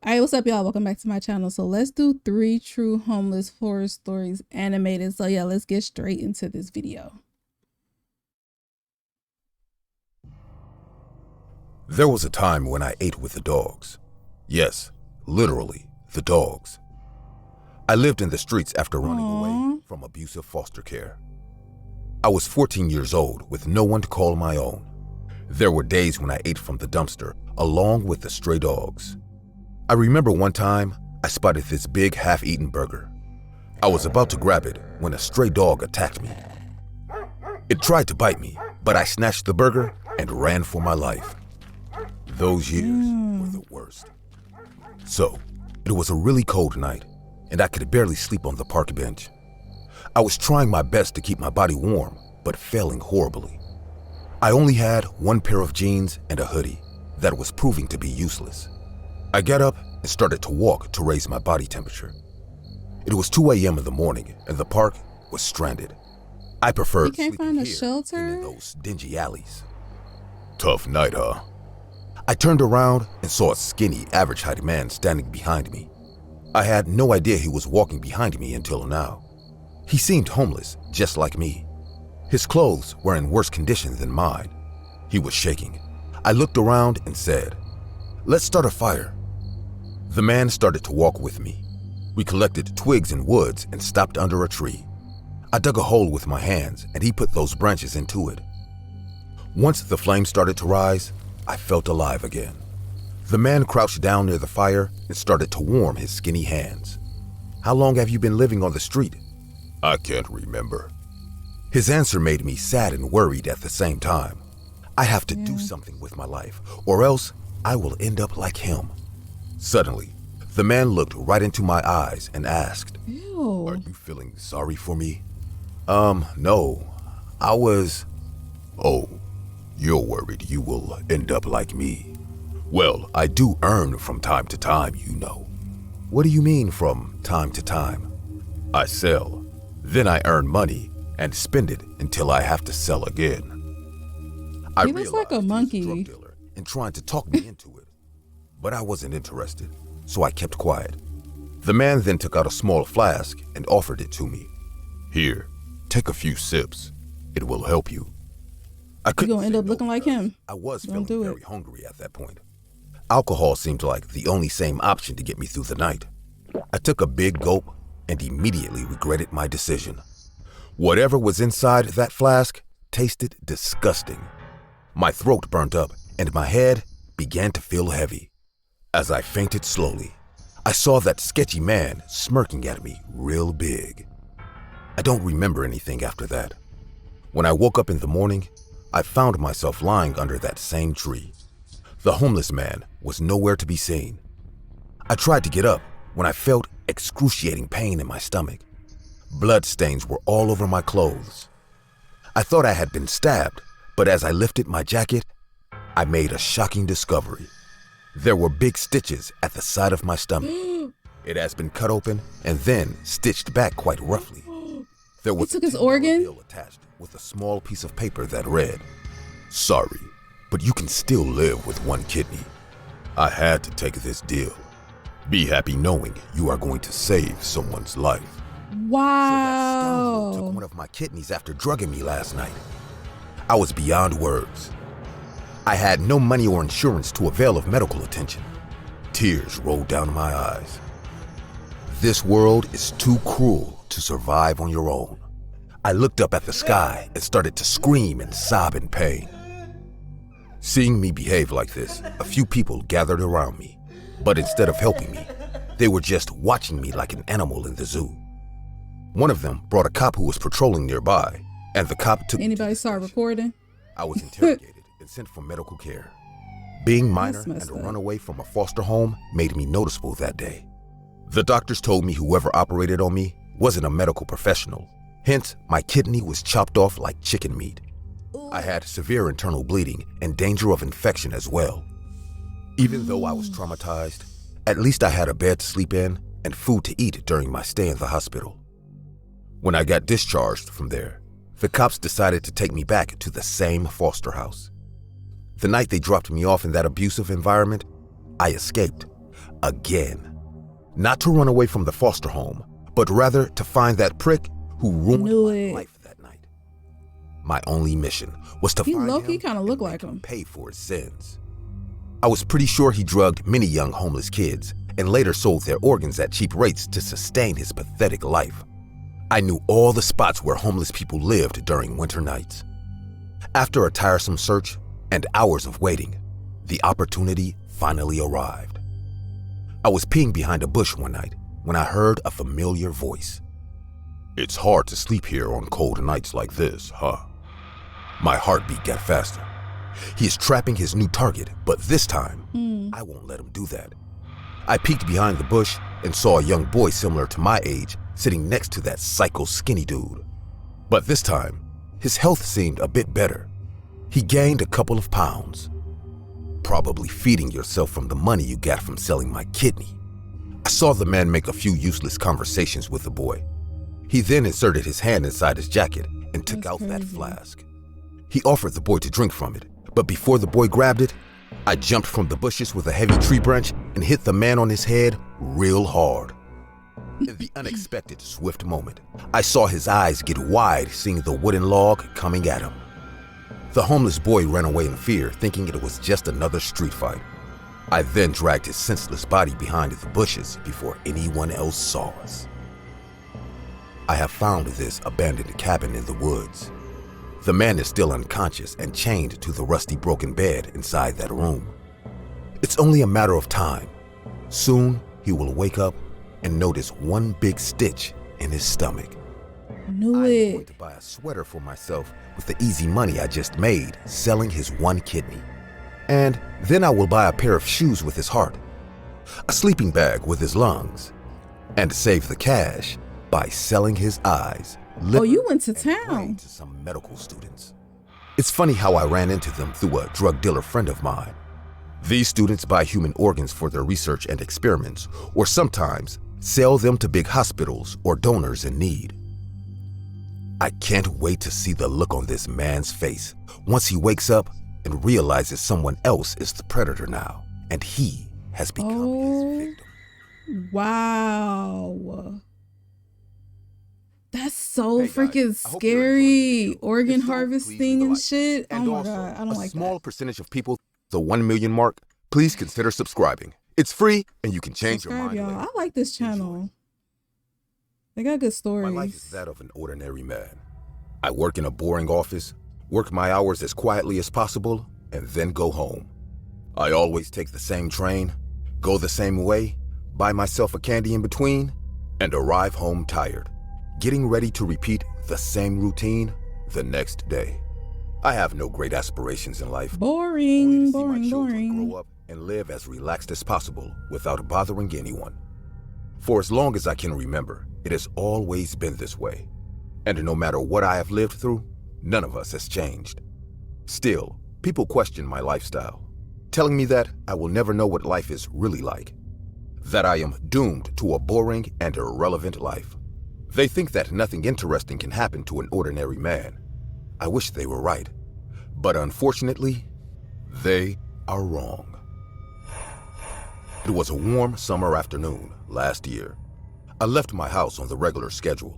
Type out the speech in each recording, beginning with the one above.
Alright, what's up, y'all? Welcome back to my channel. So let's do 3 true homeless horror stories animated. So yeah, let's get straight into this video. There was a time when I ate with the dogs. Yes, literally, the dogs. I lived in the streets after running away from abusive foster care. I was 14 years old with no one to call my own. There were days when I ate from the dumpster along with the stray dogs. I remember one time I spotted this big half-eaten burger. I was about to grab it when a stray dog attacked me. It tried to bite me, but I snatched the burger and ran for my life. Those years were the worst. So, it was a really cold night, and I could barely sleep on the park bench. I was trying my best to keep my body warm, but failing horribly. I only had one pair of jeans and a hoodie that was proving to be useless. I got up and started to walk to raise my body temperature. It was 2 a.m. in the morning, and the park was stranded. I preferred sleeping here than in those dingy alleys. Tough night, huh? I turned around and saw a skinny, average-height man standing behind me. I had no idea he was walking behind me until now. He seemed homeless, just like me. His clothes were in worse condition than mine. He was shaking. I looked around and said, "Let's start a fire." The man started to walk with me. We collected twigs and woods and stopped under a tree. I dug a hole with my hands and he put those branches into it. Once the flame started to rise, I felt alive again. The man crouched down near the fire and started to warm his skinny hands. "How long have you been living on the street?" "I can't remember." His answer made me sad and worried at the same time. I have to do something with my life, or else I will end up like him. Suddenly, the man looked right into my eyes and asked, Ew. "Are you feeling sorry for me?" No, I was... "Oh, you're worried you will end up like me. Well, I do earn from time to time, you know." "What do you mean from time to time?" "I sell, then I earn money and spend it until I have to sell again." He looks like a monkey. He was a drug dealer and trying to talk me into it, but I wasn't interested, so I kept quiet. The man then took out a small flask and offered it to me. "Here, take a few sips. It will help you." I couldn't. You're gonna end up looking like him. I was feeling very hungry at that point. Alcohol seemed like the only sane option to get me through the night. I took a big gulp and immediately regretted my decision. Whatever was inside that flask tasted disgusting. My throat burnt up and my head began to feel heavy. As I fainted slowly, I saw that sketchy man smirking at me real big. I don't remember anything after that. When I woke up in the morning, I found myself lying under that same tree. The homeless man was nowhere to be seen. I tried to get up when I felt excruciating pain in my stomach. Blood stains were all over my clothes. I thought I had been stabbed, but as I lifted my jacket, I made a shocking discovery. There were big stitches at the side of my stomach. It has been cut open and then stitched back quite roughly. There was He took his organ? bill attached with a small piece of paper that read, "Sorry, but you can still live with one kidney. I had to take this deal. Be happy knowing you are going to save someone's life." So that scoundrel took Wow. one of my kidneys after drugging me last night. I was beyond words. I had no money or insurance to avail of medical attention. Tears rolled down my eyes. This world is too cruel to survive on your own. I looked up at the sky and started to scream and sob in pain. Seeing me behave like this, a few people gathered around me, but instead of helping me, they were just watching me like an animal in the zoo. One of them brought a cop who was patrolling nearby, and the cop took me to Anybody the saw station. recording? I was interrogated and sent for medical care. Being minor and messed a up. runaway from a foster home made me noticeable that day. The doctors told me whoever operated on me wasn't a medical professional. Hence, my kidney was chopped off like chicken meat. I had severe internal bleeding and danger of infection as well. Even though I was traumatized, at least I had a bed to sleep in and food to eat during my stay in the hospital. When I got discharged from there, the cops decided to take me back to the same foster house. The night they dropped me off in that abusive environment, I escaped. again. Not to run away from the foster home, but rather to find that prick who ruined my life that night. My only mission was to find him kinda look like him. pay for his sins. I was pretty sure he drugged many young homeless kids and later sold their organs at cheap rates to sustain his pathetic life. I knew all the spots where homeless people lived during winter nights. After a tiresome search and hours of waiting, the opportunity finally arrived. I was peeing behind a bush one night when I heard a familiar voice. "It's hard to sleep here on cold nights like this, huh?" My heartbeat got faster. He is trapping his new target, but this time, I won't let him do that. I peeked behind the bush and saw a young boy similar to my age sitting next to that psycho skinny dude. But this time, his health seemed a bit better. He gained a couple of pounds. Probably feeding yourself from the money you got from selling my kidney. I saw the man make a few useless conversations with the boy. He then inserted his hand inside his jacket and took out that flask. He offered the boy to drink from it, but before the boy grabbed it, I jumped from the bushes with a heavy tree branch and hit the man on his head real hard. In the unexpected, swift moment, I saw his eyes get wide seeing the wooden log coming at him. The homeless boy ran away in fear, thinking it was just another street fight. I then dragged his senseless body behind the bushes before anyone else saw us. I have found this abandoned cabin in the woods. The man is still unconscious and chained to the rusty broken bed inside that room. It's only a matter of time. Soon he will wake up and notice one big stitch in his stomach. I'm going to buy a sweater for myself with the easy money I just made selling his one kidney. And then I will buy a pair of shoes with his heart, a sleeping bag with his lungs, and save the cash by selling his eyes. Oh, you went to town. To some medical students. It's funny how I ran into them through a drug dealer friend of mine. These students buy human organs for their research and experiments, or sometimes sell them to big hospitals or donors in need. I can't wait to see the look on this man's face once he wakes up and realizes someone else is the predator now, and he has become his victim. Wow. That's so freaking scary. Organ harvesting and shit. Oh my God, I don't like that. A small percentage of people, the 1 million mark, please consider subscribing. It's free and you can change your mind. Y'all. I like this channel. They got good stories. My life is that of an ordinary man. I work in a boring office, work my hours as quietly as possible, and then go home. I always take the same train, go the same way, buy myself a candy in between, and arrive home tired, getting ready to repeat the same routine the next day. I have no great aspirations in life. Boring. Grow up and live as relaxed as possible without bothering anyone. For as long as I can remember, it has always been this way. And no matter what I have lived through, none of us has changed. Still, people question my lifestyle, telling me that I will never know what life is really like, that I am doomed to a boring and irrelevant life. They think that nothing interesting can happen to an ordinary man. I wish they were right, but unfortunately, they are wrong. It was a warm summer afternoon last year. I left my house on the regular schedule,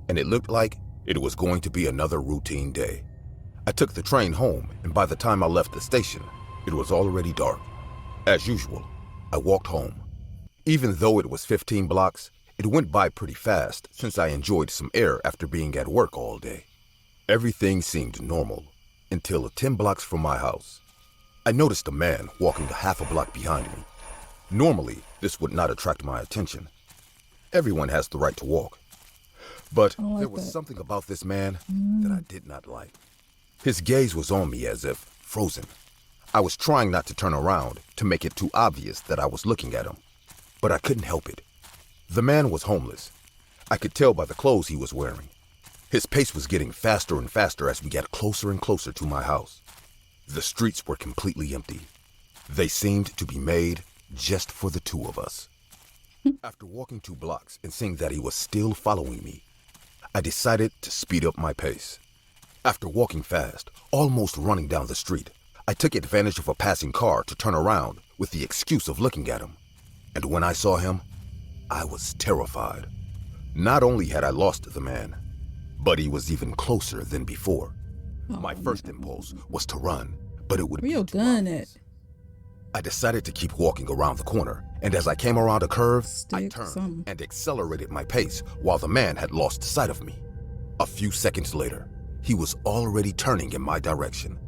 and it looked like it was going to be another routine day. I took the train home, and by the time I left the station, it was already dark. As usual, I walked home. Even though it was 15 blocks, it went by pretty fast since I enjoyed some air after being at work all day. Everything seemed normal until 10 blocks from my house. I noticed a man walking a half a block behind me. Normally, this would not attract my attention. Everyone has the right to walk. But there was something about this man that I did not like. His gaze was on me as if frozen. I was trying not to turn around to make it too obvious that I was looking at him, but I couldn't help it. The man was homeless. I could tell by the clothes he was wearing. His pace was getting faster and faster as we got closer and closer to my house. The streets were completely empty. They seemed to be made just for the two of us. After walking 2 blocks and seeing that he was still following me, I decided to speed up my pace. After walking fast, almost running down the street, I took advantage of a passing car to turn around with the excuse of looking at him. And when I saw him, I was terrified. Not only had I lost the man, but he was even closer than before. My first impulse was to run, but it would be too obvious. I decided to keep walking around the corner, and as I came around a curve, I turned and accelerated my pace while the man had lost sight of me. A few seconds later, he was already turning in my direction.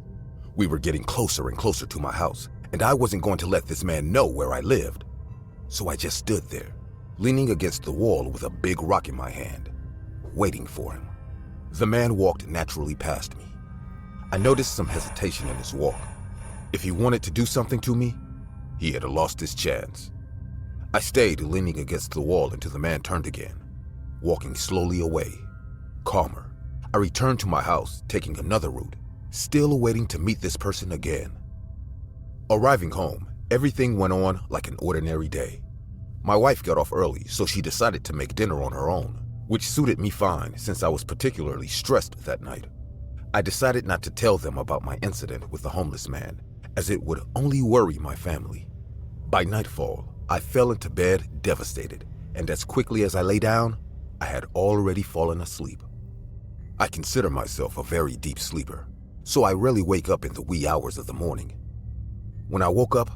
We were getting closer and closer to my house, and I wasn't going to let this man know where I lived. So I just stood there, leaning against the wall with a big rock in my hand, waiting for him. The man walked naturally past me. I noticed some hesitation in his walk. If he wanted to do something to me, he had lost his chance. I stayed leaning against the wall until the man turned again, walking slowly away, calmer. I returned to my house, taking another route, still waiting to meet this person again. Arriving home, everything went on like an ordinary day. My wife got off early, so she decided to make dinner on her own, which suited me fine since I was particularly stressed that night. I decided not to tell them about my incident with the homeless man, as it would only worry my family. By nightfall, I fell into bed devastated, and as quickly as I lay down, I had already fallen asleep. I consider myself a very deep sleeper, so I rarely wake up in the wee hours of the morning. When I woke up,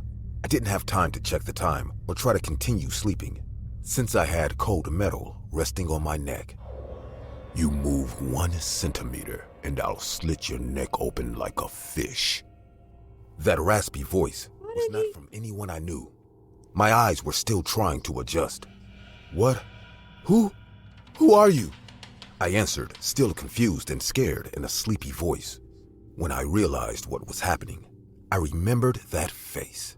I didn't have time to check the time or try to continue sleeping, since I had cold metal resting on my neck. You move 1 centimeter and I'll slit your neck open like a fish. That raspy voice was not from anyone I knew. My eyes were still trying to adjust. What? Who are you? I answered, still confused and scared in a sleepy voice. When I realized what was happening, I remembered that face.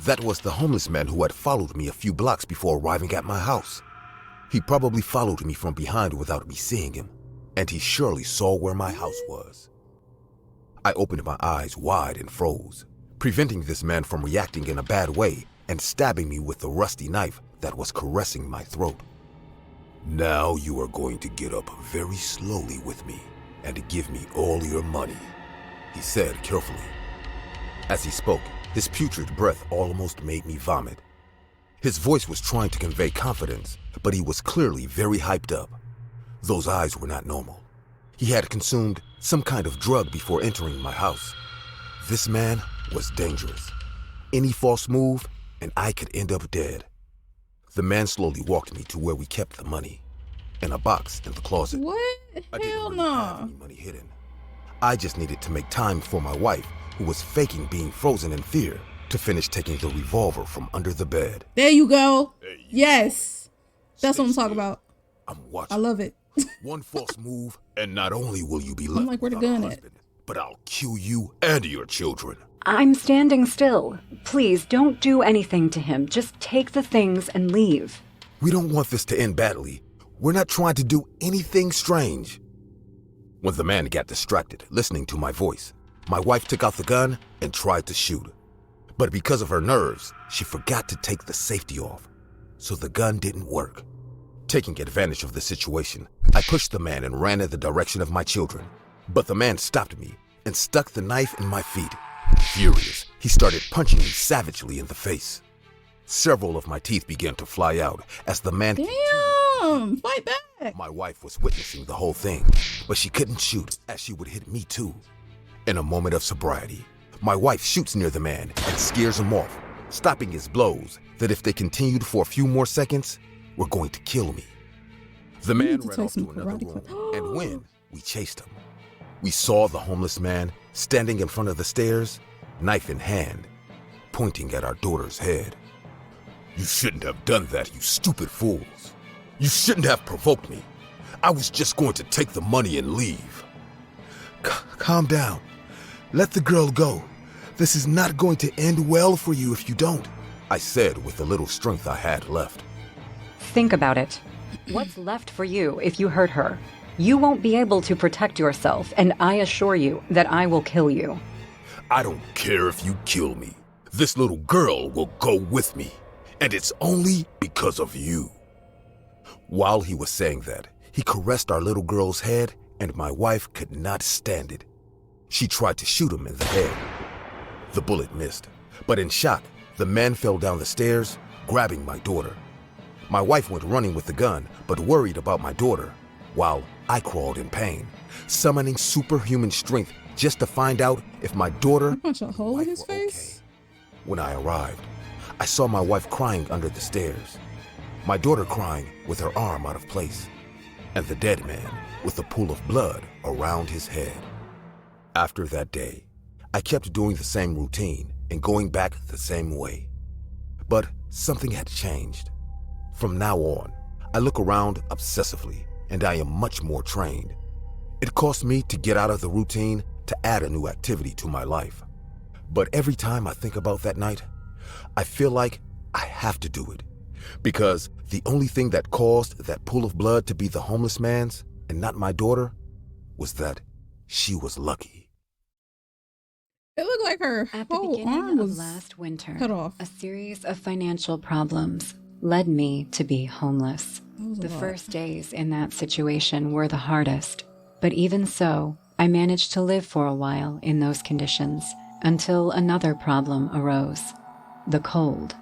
That was the homeless man who had followed me a few blocks before arriving at my house. He probably followed me from behind without me seeing him, and he surely saw where my house was. I opened my eyes wide and froze, preventing this man from reacting in a bad way and stabbing me with the rusty knife that was caressing my throat. Now you are going to get up very slowly with me and give me all your money, he said carefully. As he spoke, his putrid breath almost made me vomit. His voice was trying to convey confidence, but he was clearly very hyped up. Those eyes were not normal. He had consumed some kind of drug before entering my house. This man was dangerous. Any false move, and I could end up dead. The man slowly walked me to where we kept the money, in a box in the closet. What? Hell no. Have any money hidden. I just needed to make time for my wife, who was faking being frozen in fear, to finish taking the revolver from under the bed. There you go. Hey, yes. That's what I'm talking about. I'm watching. I love it. One false move, and not only will you be I'm left like, where the without gun a at? husband, but I'll kill you and your children. I'm standing still. Please don't do anything to him. Just take the things and leave. We don't want this to end badly. We're not trying to do anything strange. When the man got distracted, listening to my voice, my wife took out the gun and tried to shoot. But because of her nerves, she forgot to take the safety off, so the gun didn't work. Taking advantage of the situation, I pushed the man and ran in the direction of my children. But the man stopped me and stuck the knife in my feet. Furious, he started punching me savagely in the face. Several of my teeth began to fly out as the man Damn, fight back. My wife was witnessing the whole thing, but she couldn't shoot as she would hit me too. In a moment of sobriety, my wife shoots near the man and scares him off, stopping his blows that if they continued for a few more seconds, were going to kill me. The man ran off to another room, and when we chased him, we saw the homeless man standing in front of the stairs, knife in hand, pointing at our daughter's head. You shouldn't have done that, you stupid fools. You shouldn't have provoked me. I was just going to take the money and leave. Calm down. Let the girl go. This is not going to end well for you if you don't, I said with the little strength I had left. Think about it. What's left for you if you hurt her? You won't be able to protect yourself, and I assure you that I will kill you. I don't care if you kill me. This little girl will go with me, and it's only because of you. While he was saying that, he caressed our little girl's head, and my wife could not stand it. She tried to shoot him in the head. The bullet missed, but in shock, the man fell down the stairs, grabbing my daughter. My wife went running with the gun, but worried about my daughter, while I crawled in pain, summoning superhuman strength just to find out if my daughter punch a hole in his were face. okay. When I arrived, I saw my wife crying under the stairs, my daughter crying with her arm out of place, and the dead man with a pool of blood around his head. After that day, I kept doing the same routine and going back the same way. But something had changed. From now on, I look around obsessively, and I am much more trained. It cost me to get out of the routine to add a new activity to my life. But every time I think about that night, I feel like I have to do it. Because the only thing that caused that pool of blood to be the homeless man's and not my daughter was that she was lucky. It looked like her At the whole beginning arm of was last winter, cut off. a series of financial problems led me to be homeless. That was a The lot. first days in that situation were the hardest, but even so, I managed to live for a while in those conditions until another problem arose: the cold.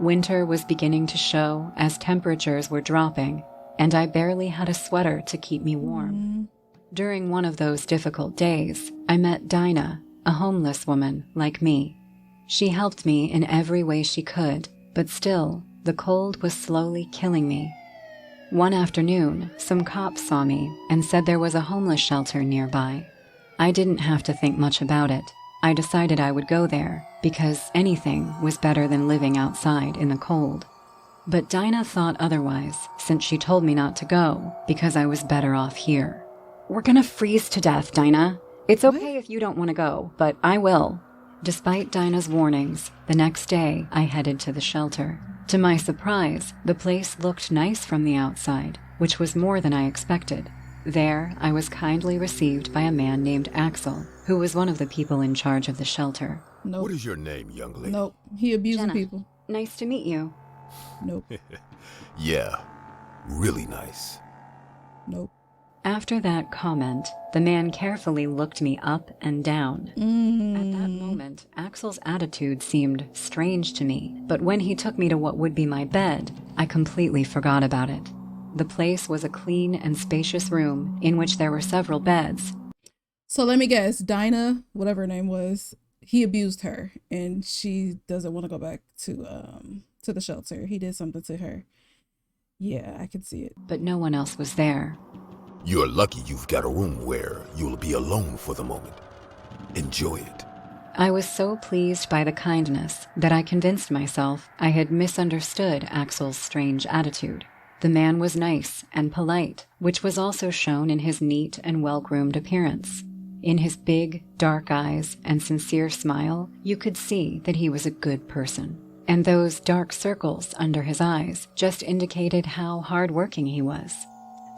Winter was beginning to show as temperatures were dropping, and I barely had a sweater to keep me warm. During one of those difficult days, I met Dinah, a homeless woman like me. She helped me in every way she could, but still, the cold was slowly killing me. One afternoon, some cops saw me and said there was a homeless shelter nearby. I didn't have to think much about it. I decided I would go there because anything was better than living outside in the cold. But Dinah thought otherwise, since she told me not to go because I was better off here. "We're gonna freeze to death, Dinah. It's okay if you don't want to go, but I will." Despite Dinah's warnings, the next day I headed to the shelter. To my surprise, the place looked nice from the outside, which was more than I expected. There, I was kindly received by a man named Axel, who was one of the people in charge of the shelter. Nope. What is your name, young lady? Nope. He abusing Jenna. people. Nice to meet you. Nope. Yeah, really nice. Nope. After that comment, the man carefully looked me up and down. At that moment, Axel's attitude seemed strange to me, but when he took me to what would be my bed, I completely forgot about it. The place was a clean and spacious room in which there were several beds. So let me guess, Dinah, whatever her name was, he abused her, and she doesn't want to go back to the shelter. He did something to her. Yeah, I can see it. But no one else was there. You're lucky you've got a room where you'll be alone for the moment. Enjoy it. I was so pleased by the kindness that I convinced myself I had misunderstood Axel's strange attitude. The man was nice and polite, which was also shown in his neat and well-groomed appearance. In his big, dark eyes and sincere smile, you could see that he was a good person. And those dark circles under his eyes just indicated how hard-working he was.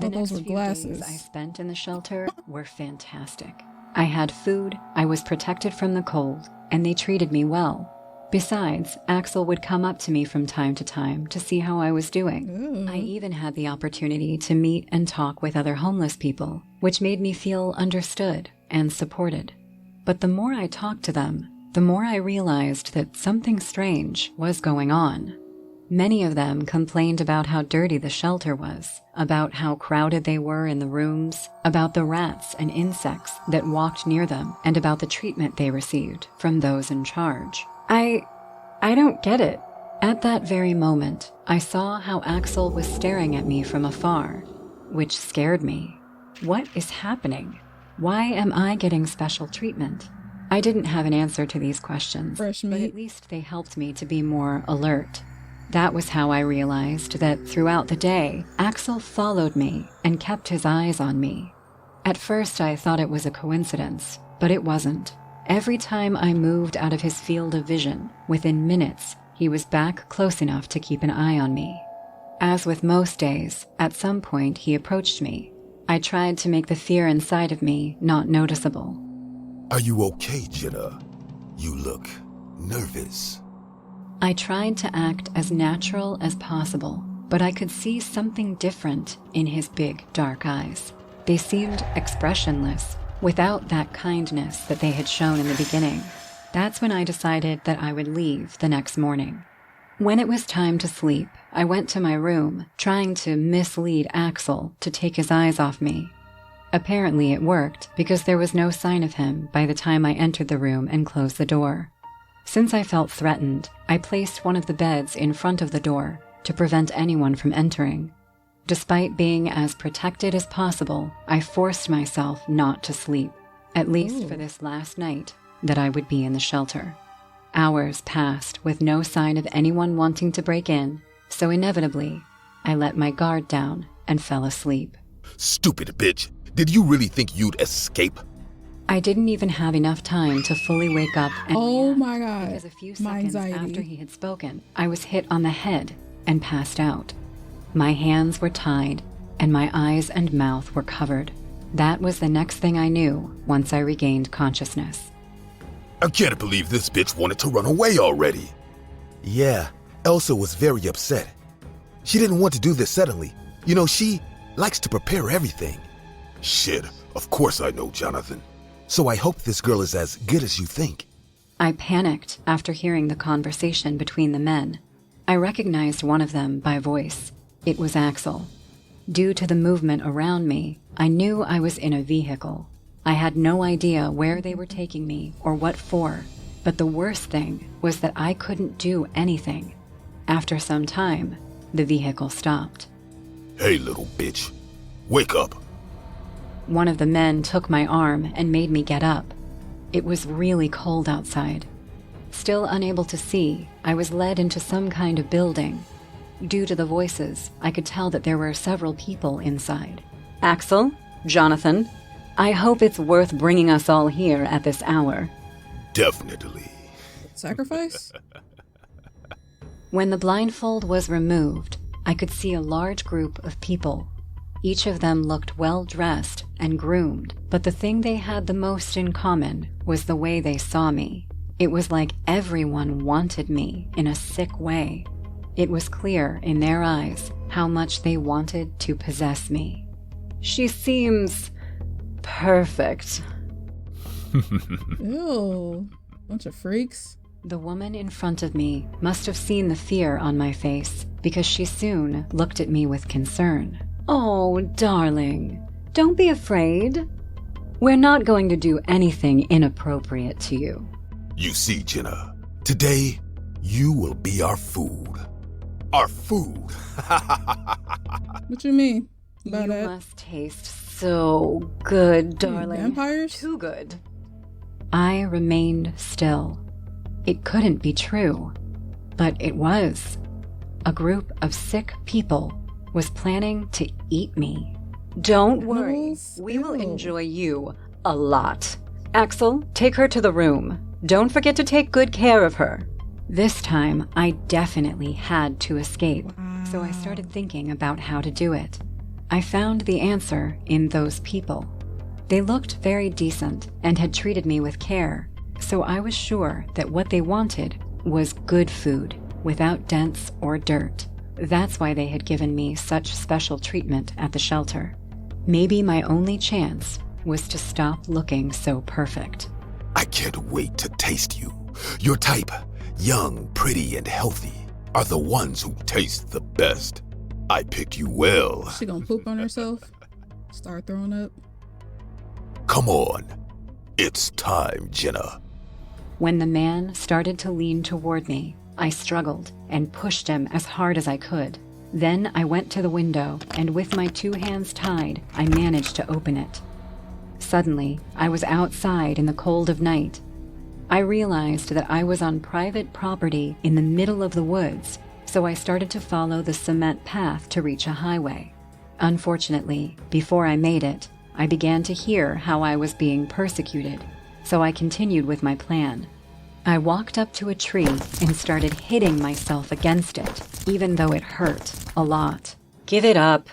The those next were few glasses. days I spent in the shelter were fantastic. I had food, I was protected from the cold, and they treated me well. Besides, Axel would come up to me from time to time to see how I was doing. Ooh. I even had the opportunity to meet and talk with other homeless people, which made me feel understood and supported. But the more I talked to them, the more I realized that something strange was going on. Many of them complained about how dirty the shelter was, about how crowded they were in the rooms, about the rats and insects that walked near them, and about the treatment they received from those in charge. I don't get it. At that very moment, I saw how Axel was staring at me from afar, which scared me. What is happening? Why am I getting special treatment? I didn't have an answer to these questions, Fresh but meat. at least they helped me to be more alert. That was how I realized that throughout the day, Axel followed me and kept his eyes on me. At first, I thought it was a coincidence, but it wasn't. Every time I moved out of his field of vision, within minutes, he was back close enough to keep an eye on me. As with most days, at some point he approached me. I tried to make the fear inside of me not noticeable. Are you okay, Jenna? You look nervous. I tried to act as natural as possible, but I could see something different in his big, dark eyes. They seemed expressionless, without that kindness that they had shown in the beginning. That's when I decided that I would leave the next morning. When it was time to sleep, I went to my room, trying to mislead Axel to take his eyes off me. Apparently it worked, because there was no sign of him by the time I entered the room and closed the door. Since I felt threatened, I placed one of the beds in front of the door to prevent anyone from entering. Despite being as protected as possible, I forced myself not to sleep, at least for this last night that I would be in the shelter. Hours passed with no sign of anyone wanting to break in, so inevitably, I let my guard down and fell asleep. Stupid bitch. Did you really think you'd escape? I didn't even have enough time to fully wake up and Oh my God. because a few My seconds anxiety. after he had spoken, I was hit on the head and passed out. My hands were tied and my eyes and mouth were covered. That was the next thing I knew once I regained consciousness. I can't believe this bitch wanted to run away already. Yeah, Elsa was very upset. She didn't want to do this suddenly. You know, she likes to prepare everything. Shit, of course I know, Jonathan. So I hope this girl is as good as you think. I panicked after hearing the conversation between the men. I recognized one of them by voice. It was Axel. Due to the movement around me, I knew I was in a vehicle. I had no idea where they were taking me or what for, but the worst thing was that I couldn't do anything. After some time, the vehicle stopped. Hey, little bitch. Wake up. One of the men took my arm and made me get up. It was really cold outside. Still unable to see, I was led into some kind of building. Due to the voices, I could tell that there were several people inside. Axel, Jonathan, I hope it's worth bringing us all here at this hour. Definitely. Sacrifice? When the blindfold was removed, I could see a large group of people. Each of them looked well-dressed and groomed, but the thing they had the most in common was the way they saw me. It was like everyone wanted me in a sick way. It was clear in their eyes how much they wanted to possess me. She seems perfect. Ew. Bunch of freaks. The woman in front of me must have seen the fear on my face because she soon looked at me with concern. Oh, darling, don't be afraid. We're not going to do anything inappropriate to you. You see, Jenna, today you will be our food. Our food. What you mean about You that? must taste so good, darling. Vampires? Too good. I remained still. It couldn't be true, but it was. A group of sick people was planning to eat me. Don't worry, Animals? we will Ew. enjoy you a lot. Axel, take her to the room. Don't forget to take good care of her. This time, I definitely had to escape, so I started thinking about how to do it. I found the answer in those people. They looked very decent and had treated me with care, so I was sure that what they wanted was good food, without dents or dirt. That's why they had given me such special treatment at the shelter. Maybe my only chance was to stop looking so perfect. I can't wait to taste you. Your type, young, pretty, and healthy, are the ones who taste the best. I picked you well. She gonna poop on herself? Start throwing up? Come on. It's time, Jenna. When the man started to lean toward me, I struggled and pushed him as hard as I could. Then I went to the window, and with my two hands tied, I managed to open it. Suddenly, I was outside in the cold of night. I realized that I was on private property in the middle of the woods, so I started to follow the cement path to reach a highway. Unfortunately, before I made it, I began to hear how I was being persecuted, so I continued with my plan. I walked up to a tree and started hitting myself against it, even though it hurt a lot. Give it up.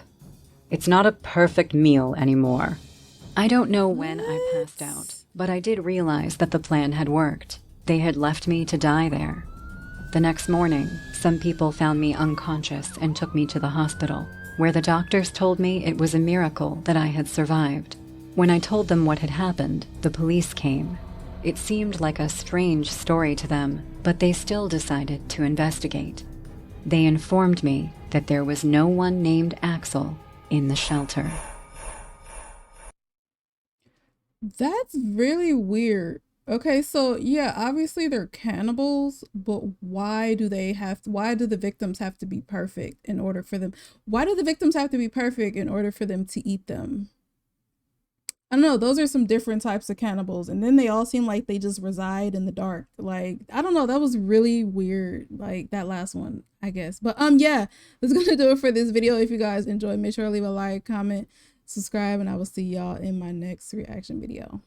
It's not a perfect meal anymore. I don't know when I passed out, but I did realize that the plan had worked. They had left me to die there. The next morning, some people found me unconscious and took me to the hospital, where the doctors told me it was a miracle that I had survived. When I told them what had happened, the police came. It seemed like a strange story to them, but they still decided to investigate. They informed me that there was no one named Axel in the shelter. That's really weird. Okay, so yeah, obviously they're cannibals, but why do the victims have to be perfect in order for them? Why do the victims have to be perfect in order for them to eat them? I don't know, those are some different types of cannibals. And then they all seem like they just reside in the dark. Like, I don't know, that was really weird. Like that last one, I guess. But yeah, that's gonna do it for this video. If you guys enjoyed, make sure to leave a like, comment, subscribe, and I will see y'all in my next reaction video.